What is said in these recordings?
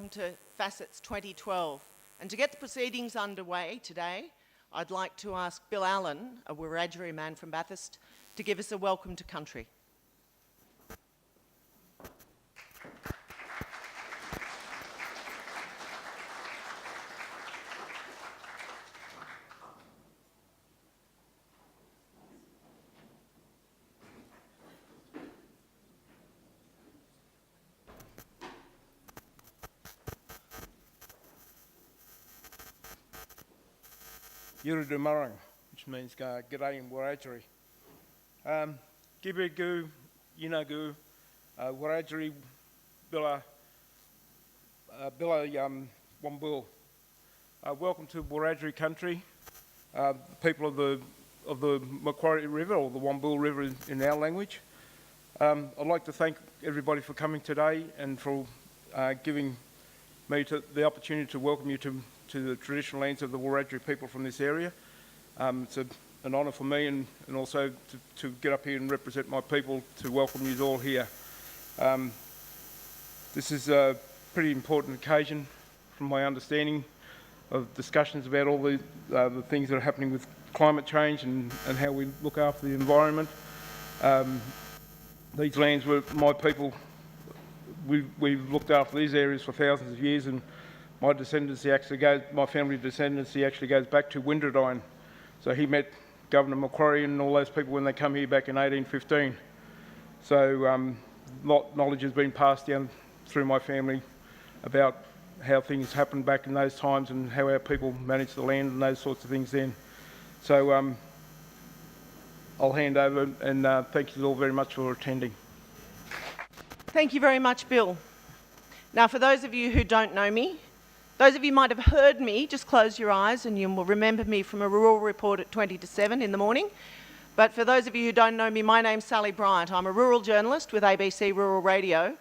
welcome to FACETS 2012. And to get the proceedings underway today, I'd like to ask Bill Allen, a Wiradjuri man from Bathurst, to give us a welcome to country. Yuridumarang, which means g'day in Wiradjuri. Gibigu, Yinagu, Wiradjuri, Billa Wambul. Welcome to Wiradjuri country, people of the Macquarie River, or the Wambul River in our language. I'd like to thank everybody for coming today and for giving me the opportunity to welcome you to the traditional lands of the Wiradjuri people from this area. It's an honour for me and also to get up here and represent my people to welcome you all here. This is a pretty important occasion from my understanding of discussions about all the things that are happening with climate change and how we look after the environment. These lands were my people. We've looked after these areas for thousands of years, and my family descendancy actually goes back to Windradyne. So he met Governor Macquarie and all those people when they come here back in 1815. So knowledge has been passed down through my family about how things happened back in those times and how our people managed the land and those sorts of things then. So I'll hand over and thank you all very much for attending. Thank you very much, Bill. Now, for those of you who don't know me, those of you might have heard me, just close your eyes and you will remember me from a rural report at 20 to 7 in the morning. But for those of you who don't know me, my name's Sally Bryant. I'm a rural journalist with ABC Rural Radio,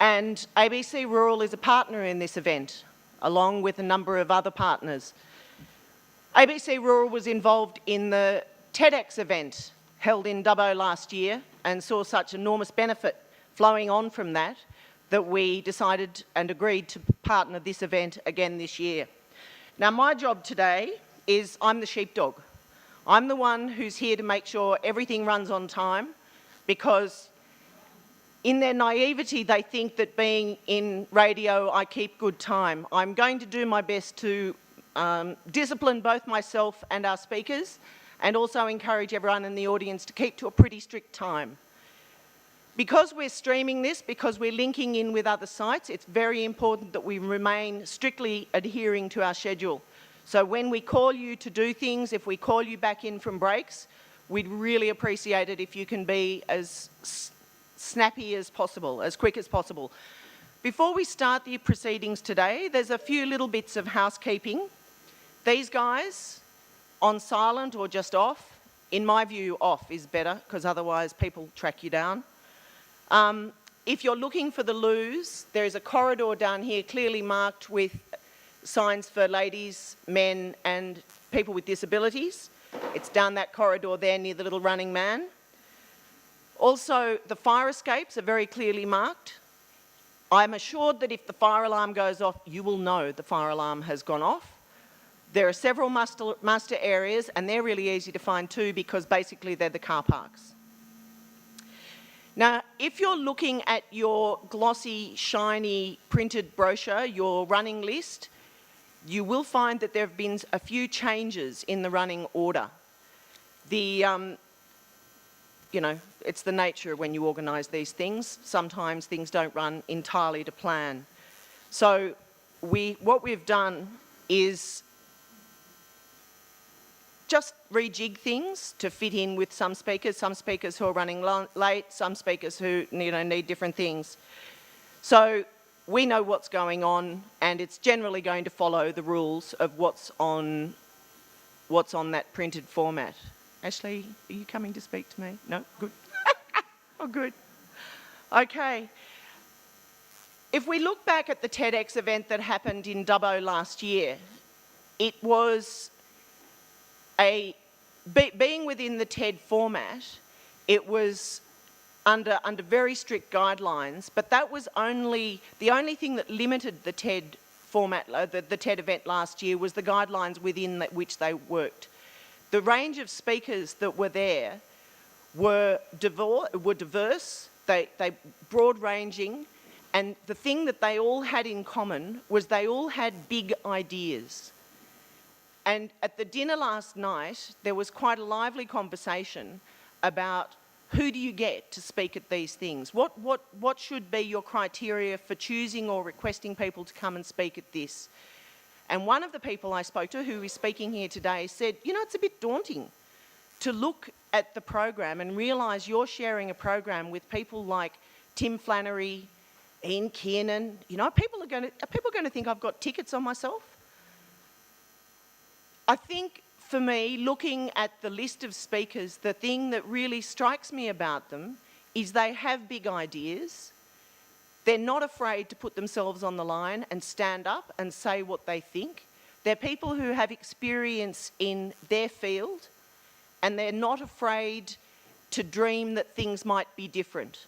and ABC Rural is a partner in this event, along with a number of other partners. ABC Rural was involved in the TEDx event held in Dubbo last year and saw such enormous benefit flowing on from that we decided and agreed to partner this event again this year. Now, my job today is I'm the sheepdog. I'm the one who's here to make sure everything runs on time, because in their naivety they think that being in radio I keep good time. I'm going to do my best to discipline both myself and our speakers, and also encourage everyone in the audience to keep to a pretty strict time. Because we're streaming this, because we're linking in with other sites, it's very important that we remain strictly adhering to our schedule. So when we call you to do things, if we call you back in from breaks, we'd really appreciate it if you can be as snappy as possible, as quick as possible. Before we start the proceedings today, there's a few little bits of housekeeping. These guys, on silent or just off, in my view, off is better, because otherwise people track you down. If you're looking for the loos, there is a corridor down here clearly marked with signs for ladies, men and people with disabilities. It's down that corridor there near the little running man. Also, the fire escapes are very clearly marked. I'm assured that if the fire alarm goes off, you will know the fire alarm has gone off. There are several muster areas, and they're really easy to find too, because basically they're the car parks. Now, if you're looking at your glossy, shiny printed brochure, your running list, you will find that there have been a few changes in the running order. You know, it's the nature when you organise these things. Sometimes things don't run entirely to plan. So what we've done is just rejig things to fit in with some speakers who are running late, some speakers who need different things. So we know what's going on, and it's generally going to follow the rules of what's on that printed format. Ashley, are you coming to speak to me? No? Good. Oh, good. Okay. If we look back at the TEDx event that happened in Dubbo last year, it was being within the TED format, it was under very strict guidelines, but that was the only thing that limited the TED format, the TED event last year, was the guidelines within which they worked. The range of speakers that were there were diverse, they broad-ranging, and the thing that they all had in common was they all had big ideas. And at the dinner last night, there was quite a lively conversation about who do you get to speak at these things? What should be your criteria for choosing or requesting people to come and speak at this? And one of the people I spoke to, who is speaking here today, said, you know, it's a bit daunting to look at the program and realise you're sharing a program with people like Tim Flannery, Ian Kiernan. You know, are people going to think I've got tickets on myself? I think for me, looking at the list of speakers, the thing that really strikes me about them is they have big ideas. They're not afraid to put themselves on the line and stand up and say what they think. They're people who have experience in their field, and they're not afraid to dream that things might be different.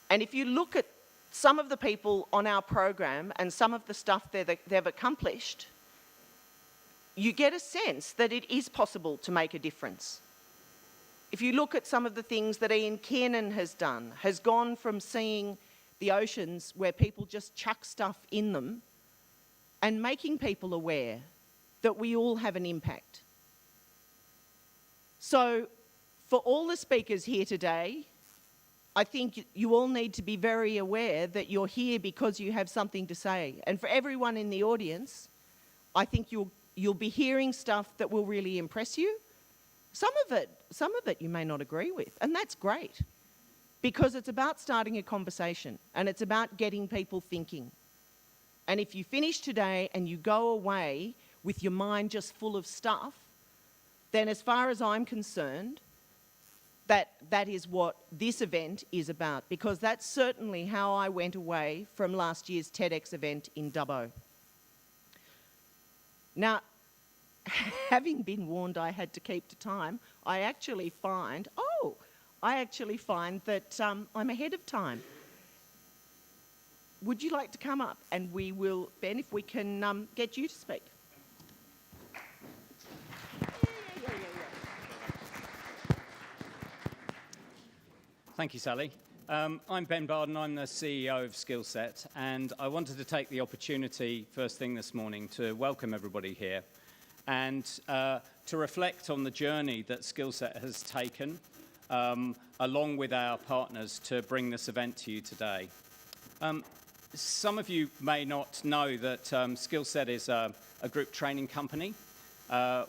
And if you look at some of the people on our program and some of the stuff they've accomplished, you get a sense that it is possible to make a difference. If you look at some of the things that Ian Kiernan has done, has gone from seeing the oceans where people just chuck stuff in them and making people aware that we all have an impact. So for all the speakers here today, I think you all need to be very aware that you're here because you have something to say. And for everyone in the audience, I think you'll be hearing stuff that will really impress you. Some of it you may not agree with, and that's great, because it's about starting a conversation and it's about getting people thinking. And if you finish today and you go away with your mind just full of stuff, then as far as I'm concerned, that is what this event is about, because that's certainly how I went away from last year's TEDx event in Dubbo. Now, having been warned I had to keep to time, I actually find that I'm ahead of time. Would you like to come up? And we will, Ben, if we can get you to speak. Thank you, Sally. I'm Ben Barden, I'm the CEO of Skillset, and I wanted to take the opportunity first thing this morning to welcome everybody here and to reflect on the journey that Skillset has taken along with our partners to bring this event to you today. Some of you may not know that Skillset is a group training company.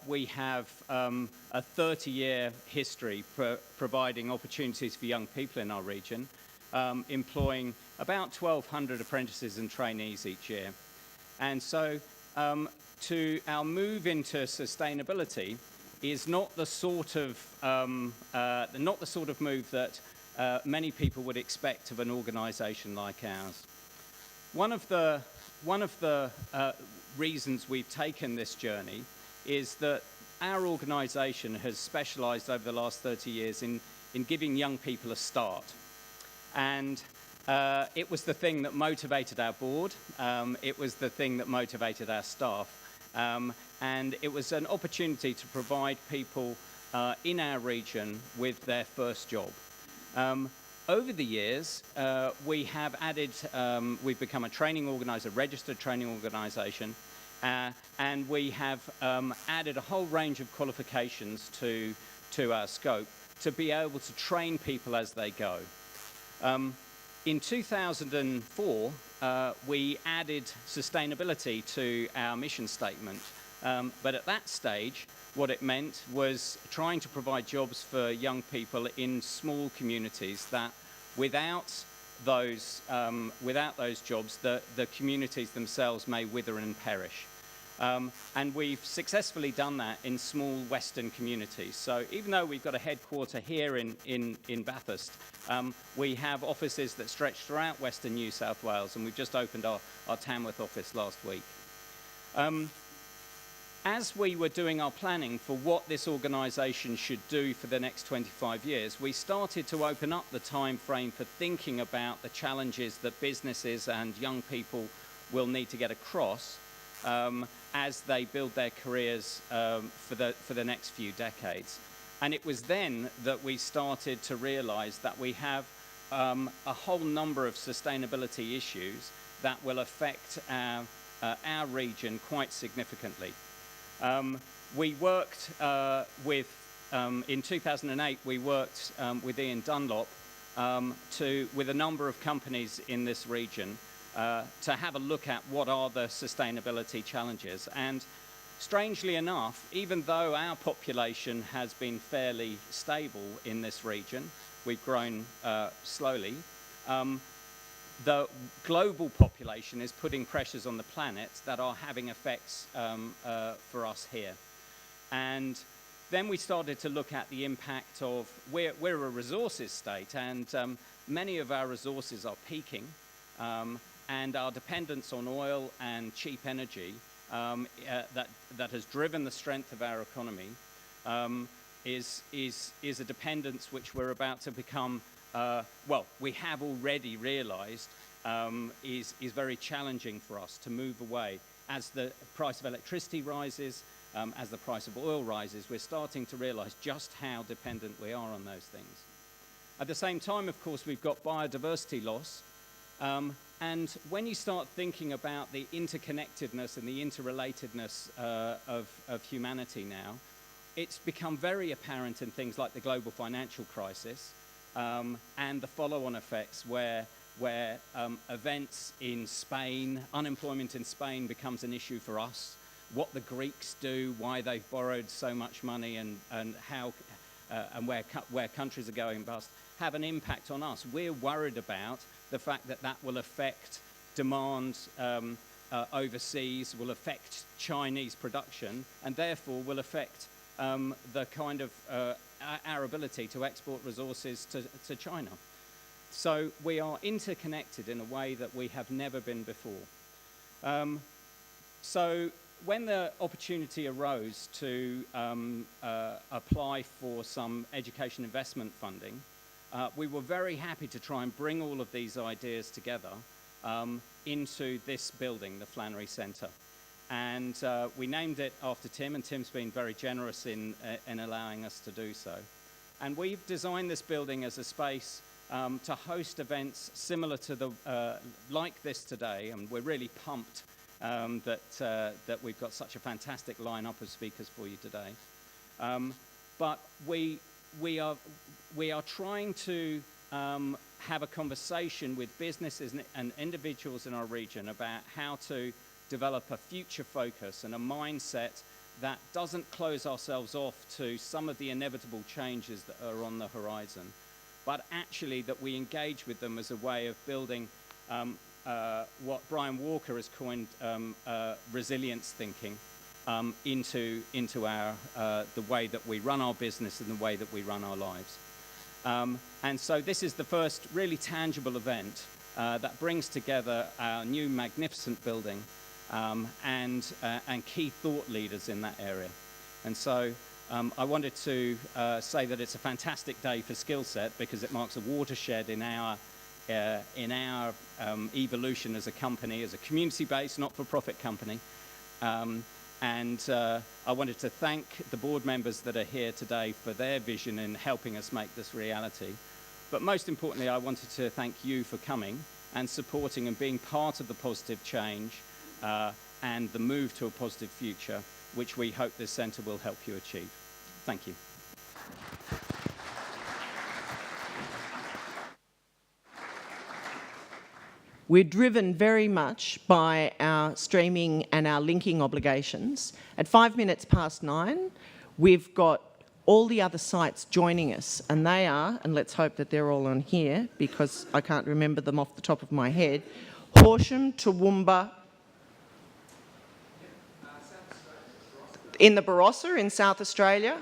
We have a 30-year history providing opportunities for young people in our region, employing about 1,200 apprentices and trainees each year. And so to our move into sustainability is not the sort of move that many people would expect of an organisation like ours. One of the reasons we've taken this journey is that our organisation has specialised over the last 30 years in giving young people a start. And it was the thing that motivated our board, it was the thing that motivated our staff, and it was an opportunity to provide people in our region with their first job. Over the years, we have added, we've become a training organiser, registered training organisation, and we have added a whole range of qualifications to our scope to be able to train people as they go. In 2004, we added sustainability to our mission statement, but at that stage, what it meant was trying to provide jobs for young people in small communities that without those jobs, the communities themselves may wither and perish. And we've successfully done that in small western communities. So even though we've got a headquarter here in Bathurst, we have offices that stretch throughout western New South Wales, and we've just opened our Tamworth office last week. as we were doing our planning for what this organisation should do for the next 25 years, we started to open up the time frame for thinking about the challenges that businesses and young people will need to get across as they build their careers for the next few decades. And it was then that we started to realise that we have a whole number of sustainability issues that will affect our region quite significantly. We worked in 2008, we worked with Ian Dunlop with a number of companies in this region to have a look at what are the sustainability challenges. And strangely enough, even though our population has been fairly stable in this region, we've grown slowly, the global population is putting pressures on the planet that are having effects for us here. And then we started to look at the impact of, we're a resources state, and many of our resources are peaking, and our dependence on oil and cheap energy that has driven the strength of our economy is a dependence which we're about to become, well, we have already realised is very challenging for us to move away. As the price of electricity rises, as the price of oil rises, we're starting to realise just how dependent we are on those things. At the same time, of course, we've got biodiversity loss. And when you start thinking about the interconnectedness and the interrelatedness of humanity now, it's become very apparent in things like the global financial crisis and the follow-on effects where events in Spain, unemployment in Spain becomes an issue for us, what the Greeks do, why they've borrowed so much money and how and where countries are going bust, have an impact on us. We're worried about the fact that that will affect demand overseas, will affect Chinese production, and therefore will affect the kind of our ability to export resources to China. So we are interconnected in a way that we have never been before. So when the opportunity arose to apply for some education investment funding, we were very happy to try and bring all of these ideas together into this building, the Flannery Centre. And we named it after Tim, and Tim's been very generous in allowing us to do so. And we've designed this building as a space to host events similar to like this today, and we're really pumped that we've got such a fantastic lineup of speakers for you today. But we are trying to have a conversation with businesses and individuals in our region about how to develop a future focus and a mindset that doesn't close ourselves off to some of the inevitable changes that are on the horizon, but actually that we engage with them as a way of building what Brian Walker has coined resilience thinking into our the way that we run our business and the way that we run our lives. And so this is the first really tangible event that brings together our new magnificent building and key thought leaders in that area. And so I wanted to say that it's a fantastic day for Skillset because it marks a watershed in our evolution as a company, as a community-based, not-for-profit company. And I wanted to thank the board members that are here today for their vision in helping us make this reality. But most importantly, I wanted to thank you for coming and supporting and being part of the positive change and the move to a positive future, which we hope this centre will help you achieve. Thank you. We're driven very much by our streaming and our linking obligations. At 9:05, we've got all the other sites joining us, and they are, and let's hope that they're all on here because I can't remember them off the top of my head, Horsham, Toowoomba, in the Barossa in South Australia,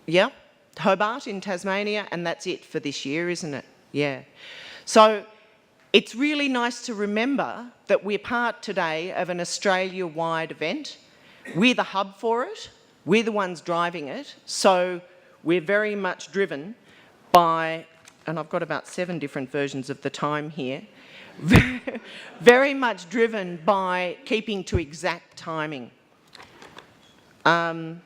yeah, Hobart in Tasmania, and that's it for this year, isn't it? Yeah. So It's really nice to remember that we're part today of an Australia-wide event. We're the hub for it. We're the ones driving it. So we're very much driven by, and I've got about 7 different versions of the time here, very much driven by keeping to exact timing. And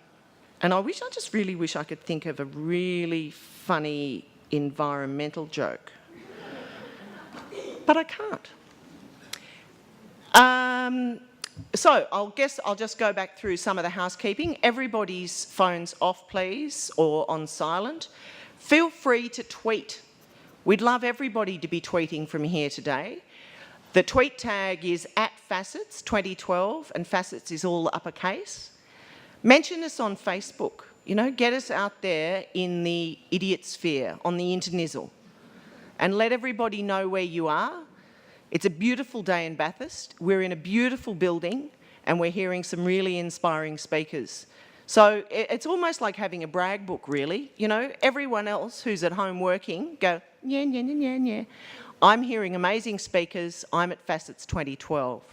I just really wish I could think of a really funny environmental joke. But I can't. So I'll just go back through some of the housekeeping. Everybody's phones off, please, or on silent. Feel free to tweet. We'd love everybody to be tweeting from here today. The tweet tag is @FACETS 2012, and FACETS is all uppercase. Mention us on Facebook. You know, get us out there in the idiot sphere, on the internizzle, and let everybody know where you are. It's a beautiful day in Bathurst. We're in a beautiful building, and we're hearing some really inspiring speakers. So it's almost like having a brag book, really. You know, everyone else who's at home working, go, yeah, yeah, yeah, yeah, yeah. I'm hearing amazing speakers. I'm at FACETS 2012.